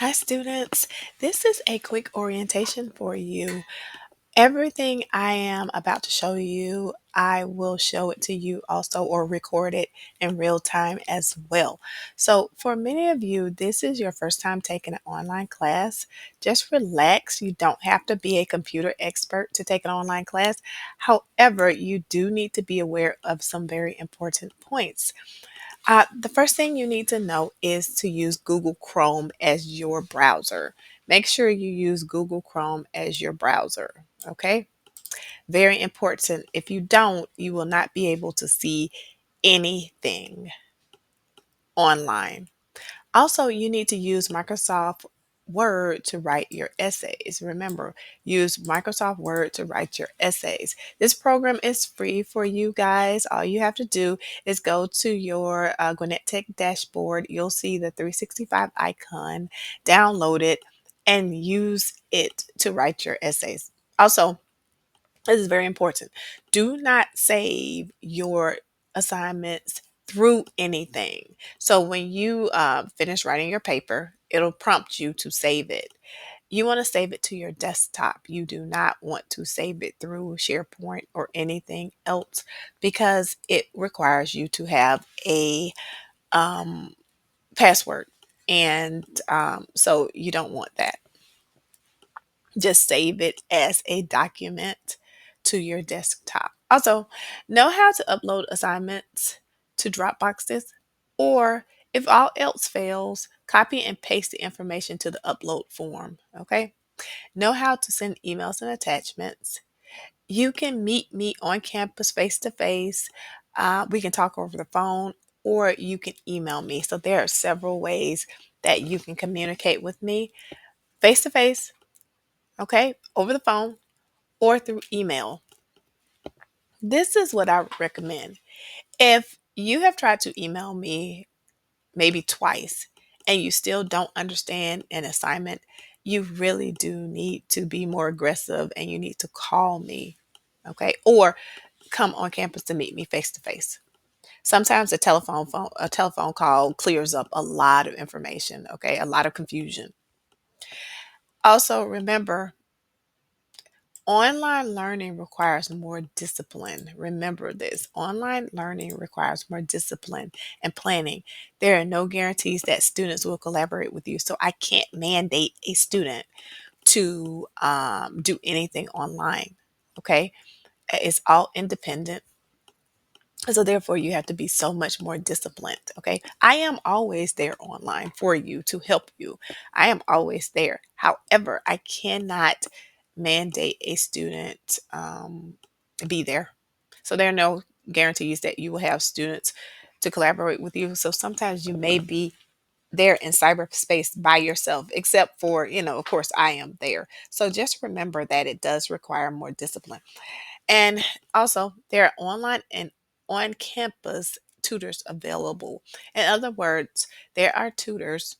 Hi, students. This is a quick orientation for you. Everything I am about to show you, I will show it to you also or record it in real time as well. So, for many of you, this is your first time taking an online class. Just relax. You don't have to be a computer expert to take an online class. However, you do need to be aware of some very important points. The first thing you need to know is to use Google Chrome as your browser. Make sure you use Google Chrome as your browser. Okay? Very important. If you don't, you will not be able to see anything online. Also, you need to use Microsoft Word to write your essays. Remember, use Microsoft Word to write your essays. This program is free for you guys. All you have to do is go to your Gwinnett Tech dashboard. You'll see the 365 icon, download it, and use it to write your essays. Also, this is very important. Do not save your assignments through anything. So when you finish writing your paper, it'll prompt you to save it. You want to save it to your desktop. You do not want to save it through SharePoint or anything else because it requires you to have a um, password. And so you don't want that. Just save it as a document to your desktop. Also, know how to upload assignments to Dropboxes, or if all else fails, copy and paste the information to the upload form. Okay. Know how to send emails and attachments. You can meet me on campus face to face. We can talk over the phone, or you can email me. So there are several ways that you can communicate with me face to face, okay, over the phone, or through email. This is what I would recommend. If you have tried to email me maybe twice and you still don't understand an assignment, you really do need to be more aggressive and you need to call me, okay? Or come on campus to meet me face to face. Sometimes a telephone call clears up a lot of information, okay? A lot of confusion. Also, remember, online learning requires more discipline. Remember this. Online learning requires more discipline and planning. There are no guarantees that students will collaborate with you. So I can't mandate a student to do anything online. Okay. It's all independent. So therefore, you have to be so much more disciplined. Okay. I am always there online for you to help you. I am always there. However, I cannot mandate a student be there. So there are no guarantees that you will have students to collaborate with you. So sometimes you may be there in cyberspace by yourself, except for, of course, I am there. So just remember that it does require more discipline. And also, there are online and on campus tutors available. In other words, there are tutors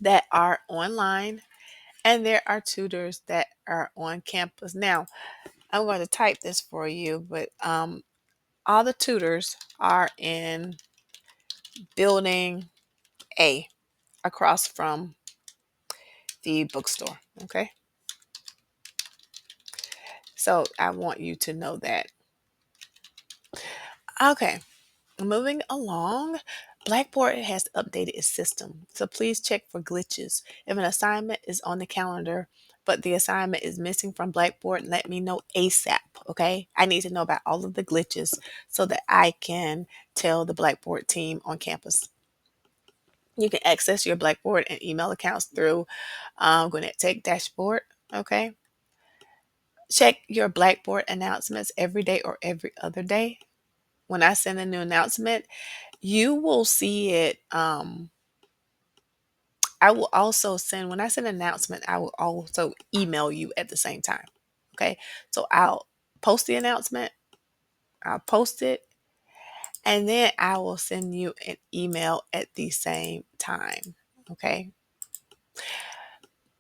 that are online and there are tutors that are on campus. Now, I'm going to type this for you, but all the tutors are in building A across from the bookstore. Okay. So I want you to know that. Okay. Moving along, Blackboard has updated its system, so please check for glitches. If an assignment is on the calendar, but the assignment is missing from Blackboard, let me know ASAP, okay? I need to know about all of the glitches so that I can tell the Blackboard team on campus. You can access your Blackboard and email accounts through Gwinnett Tech dashboard, okay? Check your Blackboard announcements every day or every other day. When I send a new announcement, you will see it. I will also send, when I send an announcement, I will also email you at the same time. Okay. So I'll post the announcement, I'll post it, and then I will send you an email at the same time. Okay.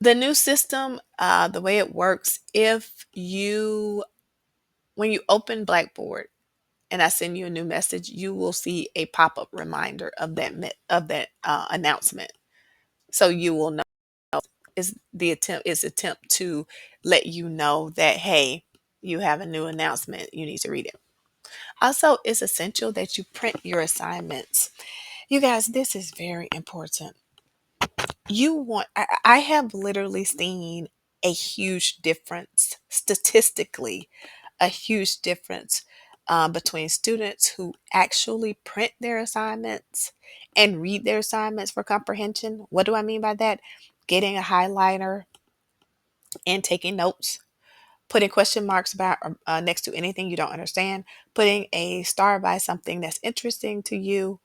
The new system, the way it works, when you open Blackboard and I send you a new message, you will see a pop up reminder of that announcement. So you will know is attempt to let you know that, hey, you have a new announcement. You need to read it. Also, it's essential that you print your assignments. You guys, this is very important. I have literally seen a huge difference statistically, a huge difference between students who actually print their assignments and read their assignments for comprehension. What do I mean by that? Getting a highlighter and taking notes, putting question marks about next to anything you don't understand, putting a star by something that's interesting to you.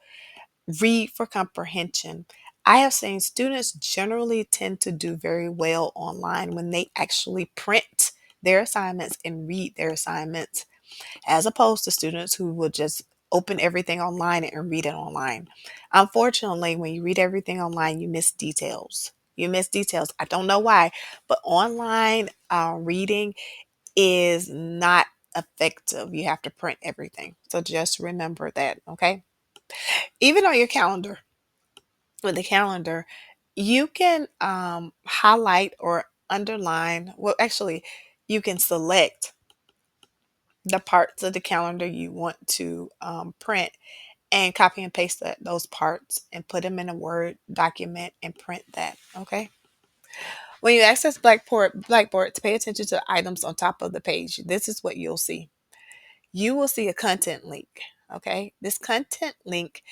Read for comprehension. I have seen students generally tend to do very well online when they actually print their assignments and read their assignments, as opposed to students who will just open everything online and read it online. Unfortunately, when you read everything online, you miss details. You miss details. I don't know why, but online reading is not effective. You have to print everything. So just remember that, okay? Even on your calendar, with the calendar, you can highlight or underline, well, actually, you can select the parts of the calendar you want to print and copy and paste those parts and put them in a Word document and print that, okay? When you access Blackboard, to pay attention to the items on top of the page, this is what you'll see. You will see a content link, okay? This content link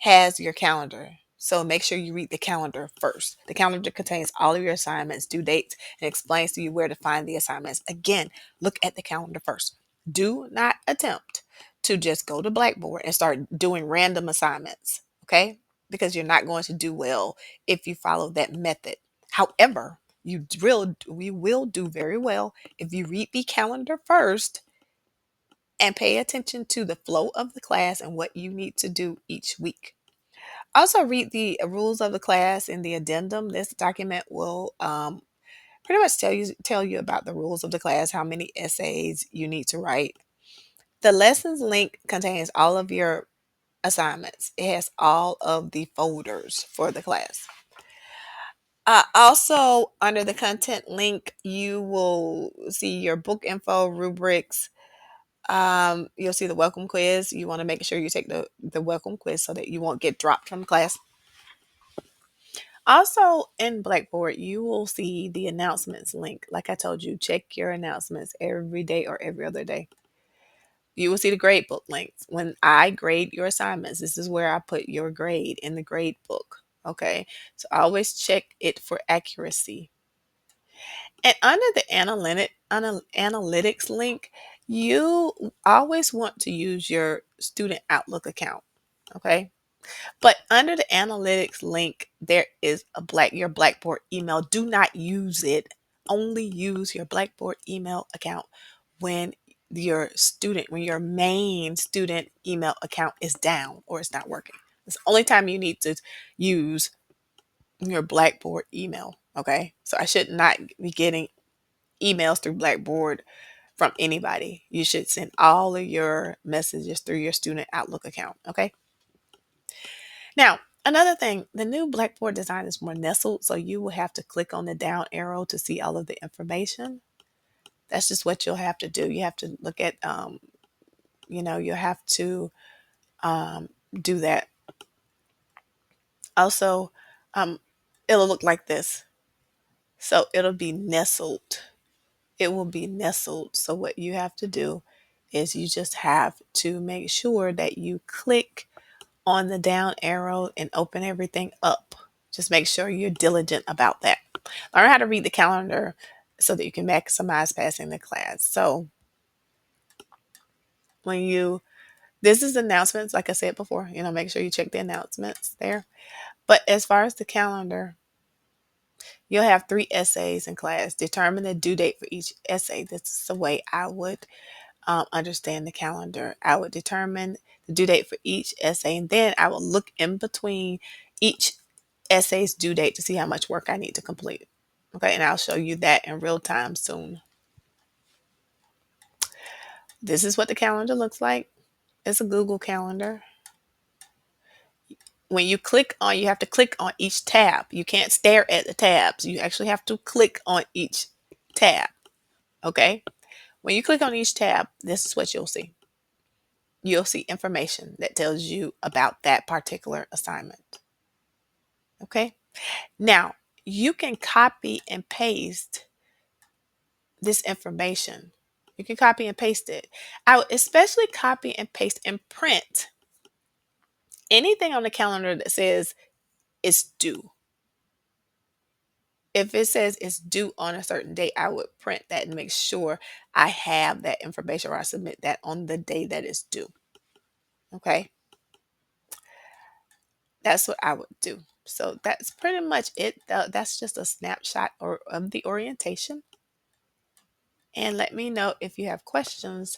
has your calendar. So make sure you read the calendar first. The calendar contains all of your assignments, due dates, and explains to you where to find the assignments. Again, look at the calendar first. Do not attempt to just go to Blackboard and start doing random assignments, okay? Because you're not going to do well if you follow that method. However, we will do very well if you read the calendar first and pay attention to the flow of the class and what you need to do each week. Also, read the rules of the class in the addendum. This document will pretty much tell you about the rules of the class, how many essays you need to write. The lessons link contains all of your assignments. It has all of the folders for the class. Also, under the content link, you will see your book info, rubrics. You'll see the welcome quiz. You want to make sure you take the welcome quiz so that you won't get dropped from class. Also, in Blackboard, you will see the announcements link. Like I told you, check your announcements every day or every other day. You will see the grade book links. When I grade your assignments, this is where I put your grade in the grade book. Okay, so always check it for accuracy. And under the analytics link, you always want to use your student Outlook account. Okay, but under the analytics link, there is your Blackboard email. Do not use it. Only use your Blackboard email account when when your main student email account is down or it's not working. It's the only time you need to use your Blackboard email. Okay. So I should not be getting emails through Blackboard from anybody. You should send all of your messages through your student Outlook account. Okay. Now, another thing, the new Blackboard design is more nestled, so you will have to click on the down arrow to see all of the information. That's just what you'll have to do. You have to look at, you'll have to do that. Also, um, it'll look like this. So it'll be nestled. It will be nestled. So what you have to do is you just have to make sure that you click on the down arrow and open everything up. Just make sure you're diligent about that. Learn how to read the calendar so that you can maximize passing the class. So this is announcements, like I said before, make sure you check the announcements there. But as far as the calendar, you'll have 3 essays in class. Determine the due date for each essay. This is the way I would understand the calendar. I would determine the due date for each essay, and then I will look in between each essay's due date to see how much work I need to complete. Okay, and I'll show you that in real time soon. This is what the calendar looks like. It's a Google calendar. when you click on, you have to click on each tab. You can't stare at the tabs. You actually have to click on each tab. Okay. When you click on each tab, this is what you'll see. You'll see information that tells you about that particular assignment. Okay. Now, you can copy and paste this information. You can copy and paste it. I would especially copy and paste and print anything on the calendar that says it's due. If it says it's due on a certain date, I would print that and make sure I have that information or I submit that on the day that it's due. Okay. That's what I would do. So that's pretty much it. That's just a snapshot of the orientation. And let me know if you have questions.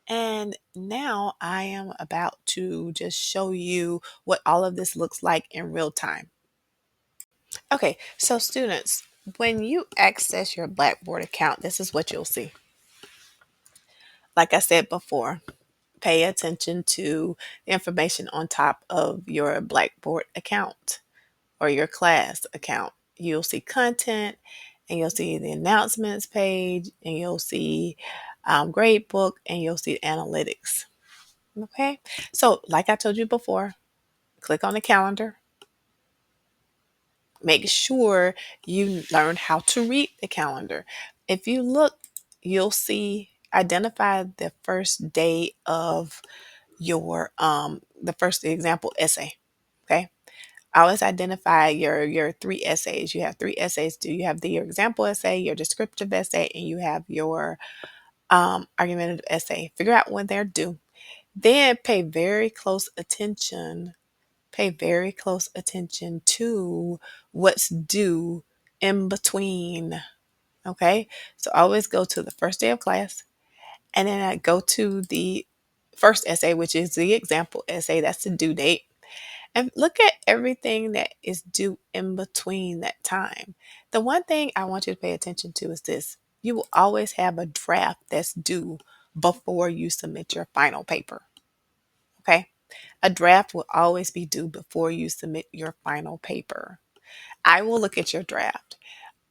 And now I am about to just show you what all of this looks like in real time. Okay, so students, when you access your Blackboard account, this is what you'll see. Like I said before, pay attention to the information on top of your Blackboard account or your class account. You'll see content, and you'll see the announcements page, and you'll see grade book, and you'll see analytics. Okay, so like I told you before, click on the calendar. Make sure you learn how to read the calendar. If you look, you'll see identify the first day of your the first example essay. Okay. Always identify your three essays. You have three essays. Do you have your example essay, your descriptive essay, and you have your argumentative essay? Figure out when they're due. Then pay very close attention to what's due in between. Okay. So always go to the first day of class, and then I go to the first essay, which is the example essay. That's the due date. And look at everything that is due in between that time. The one thing I want you to pay attention to is this. You will always have a draft that's due before you submit your final paper. Okay. A draft will always be due before you submit your final paper. I will look at your draft.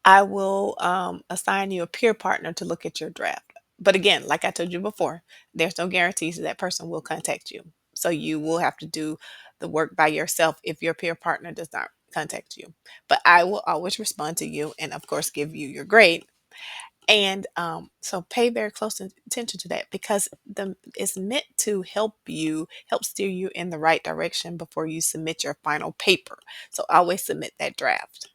I will assign you a peer partner to look at your draft. But again, like I told you before, there's no guarantees that person will contact you. So you will have to do the work by yourself if your peer partner does not contact you. But I will always respond to you and, of course, give you your grade. And so pay very close attention to that, because it's meant to help steer you in the right direction before you submit your final paper. So always submit that draft.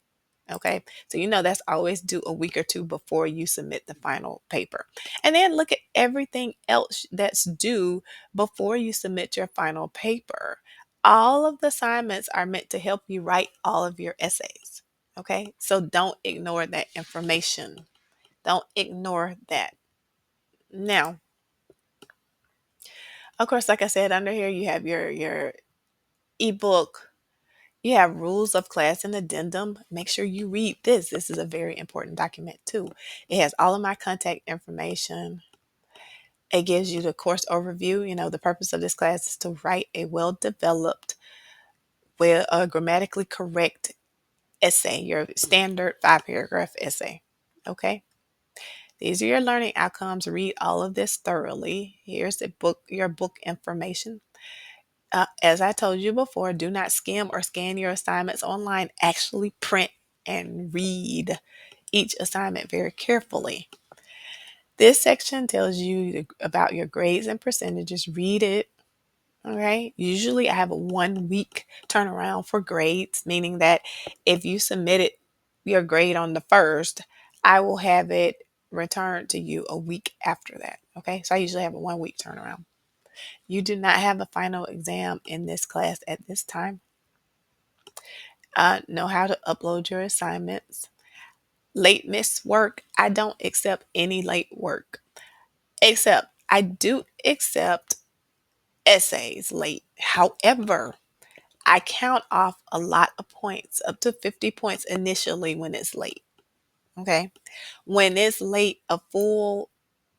Okay, so that's always due a week or two before you submit the final paper. And then look at everything else that's due before you submit your final paper. All of the assignments are meant to help you write all of your essays. Okay, so don't ignore that information. Don't ignore that. Now, of course, like I said, under here you have your ebook. You have rules of class and addendum. Make sure you read this. This is a very important document too. It has all of my contact information. It gives you the course overview. The purpose of this class is to write a well-developed, grammatically correct essay, your standard 5-paragraph essay. Okay. These are your learning outcomes. Read all of this thoroughly. Here's your book information. As I told you before, do not skim or scan your assignments online. Actually print and read each assignment very carefully. This section tells you about your grades and percentages. Read it. All right. Usually I have a 1 week turnaround for grades, meaning that if you submitted your grade on the 1st, I will have it returned to you a week after that. Okay. So I usually have a 1 week turnaround. You do not have a final exam in this class at this time. Know how to upload your assignments. Late missed work. I don't accept any late work, except I do accept essays late. However, I count off a lot of points, up to 50 points initially when it's late. Okay. When it's late, a full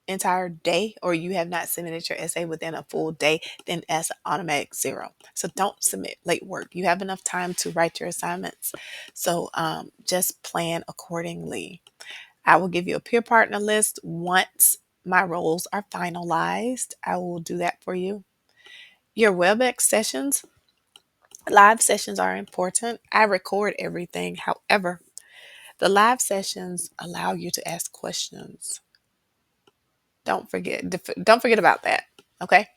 entire day or you have not submitted your essay within a full day, then that's an automatic zero. So don't submit late work. You have enough time to write your assignments. So just plan accordingly. I will give you a peer partner list once my roles are finalized. I will do that for you. Your WebEx sessions, live sessions are important. I record everything. However, the live sessions allow you to ask questions. Don't forget about that. Okay.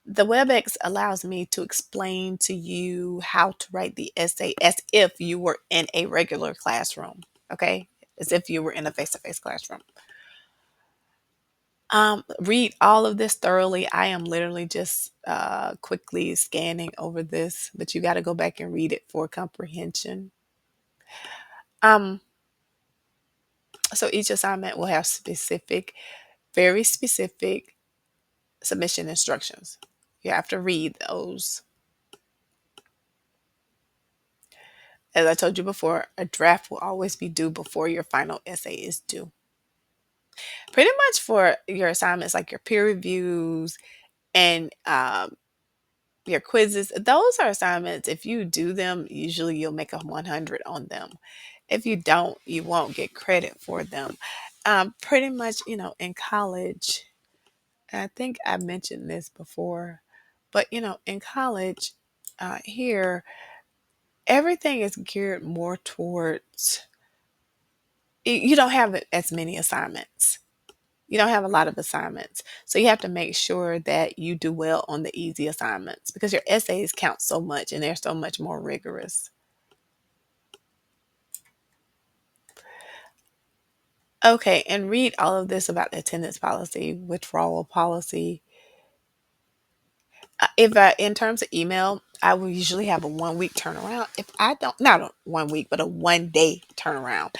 The WebEx allows me to explain to you how to write the essay as if you were in a regular classroom. Okay. As if you were in a face-to-face classroom. Read all of this thoroughly. I am literally just quickly scanning over this, but you got to go back and read it for comprehension. Um, so each assignment will have very specific submission instructions. You have to read those. As I told you before, a draft will always be due before your final essay is due. Pretty much for your assignments, like your peer reviews and your quizzes, those are assignments. If you do them, usually you'll make a 100 on them. If you don't, you won't get credit for them. Pretty much, in college, I think I mentioned this before, but in college, here, everything is geared more towards, you don't have as many assignments. You don't have a lot of assignments. So you have to make sure that you do well on the easy assignments because your essays count so much and they're so much more rigorous. Okay, and read all of this about the attendance policy, withdrawal policy. If in terms of email, I will usually have a 1 week turnaround. If I don't, not a 1 week, but a 1 day turnaround.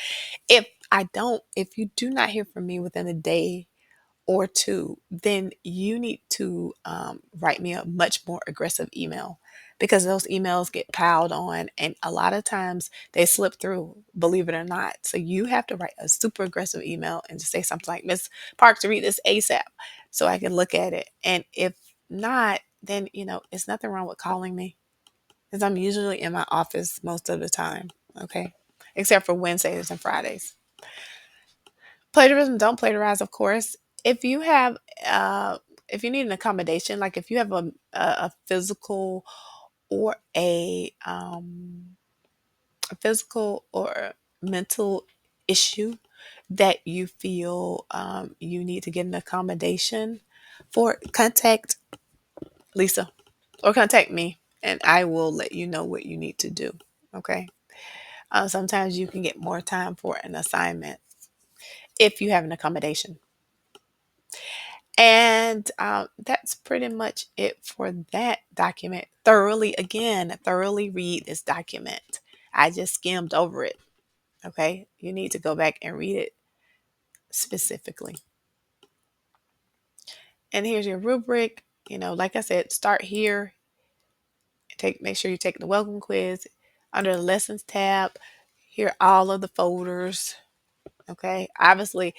If you do not hear from me within a day or two, then you need to write me a much more aggressive email because those emails get piled on and a lot of times they slip through, believe it or not. So you have to write a super aggressive email and just say something like, Miss Parks, to read this ASAP so I can look at it. And if not, then, it's nothing wrong with calling me because I'm usually in my office most of the time. Okay. Except for Wednesdays and Fridays. Plagiarism, don't plagiarize, of course. If you have, uh, if you need an accommodation, like if you have a physical or a physical or mental issue that you feel you need to get an accommodation for, contact Lisa or contact me, and I will let you know what you need to do. Okay. Sometimes you can get more time for an assignment if you have an accommodation. And that's pretty much it for that document. Thoroughly read this document. I just skimmed over it. Okay. You need to go back and read it specifically. And here's your rubric. Like I said, start here. Make sure you take the welcome quiz. Under the lessons tab, here are all of the folders. Okay. Obviously,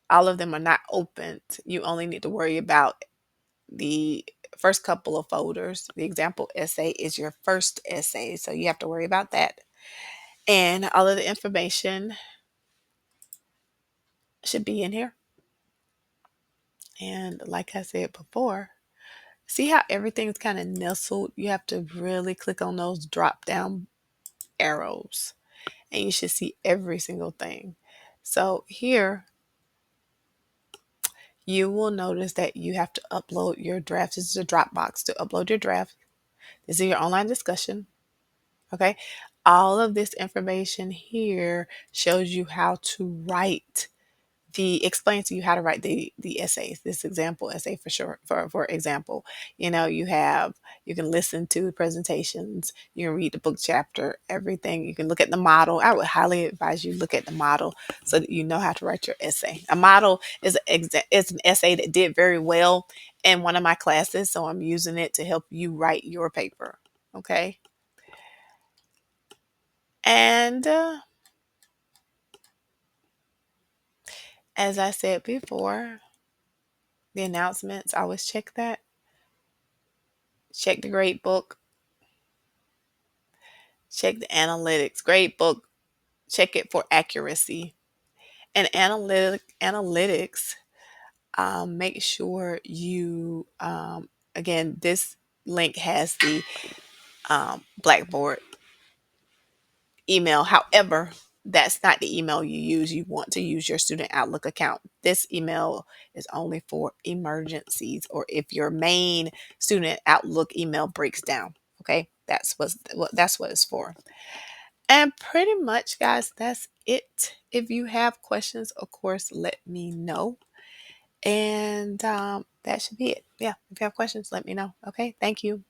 all of them are not opened. You only need to worry about the first couple of folders. The example essay is your first essay, so you have to worry about that. And all of the information should be in here. And like I said before, see how everything's kind of nestled? You have to really click on those drop down arrows, and you should see every single thing. So here, you will notice that you have to upload your draft. This is a Dropbox to upload your draft. This is your online discussion. Okay. All of this information here shows you how to write explains to you how to write the essays, this example essay for sure. For example, you can listen to presentations, you can read the book chapter, everything. You can look at the model. I would highly advise you look at the model so that you know how to write your essay. A model is an essay that did very well in one of my classes, so I'm using it to help you write your paper. Okay. And as I said before, the announcements, I always check that. Check the grade book, check the analytics. Grade book, check it for accuracy. And analytics, make sure you, again, this link has the Blackboard email. However, that's not the email you use. You want to use your Student Outlook account. This email is only for emergencies or if your main Student Outlook email breaks down. Okay, that's what it's for. And pretty much, guys, that's it. If you have questions, of course, let me know. And that should be it. Yeah, if you have questions, let me know. Okay, thank you.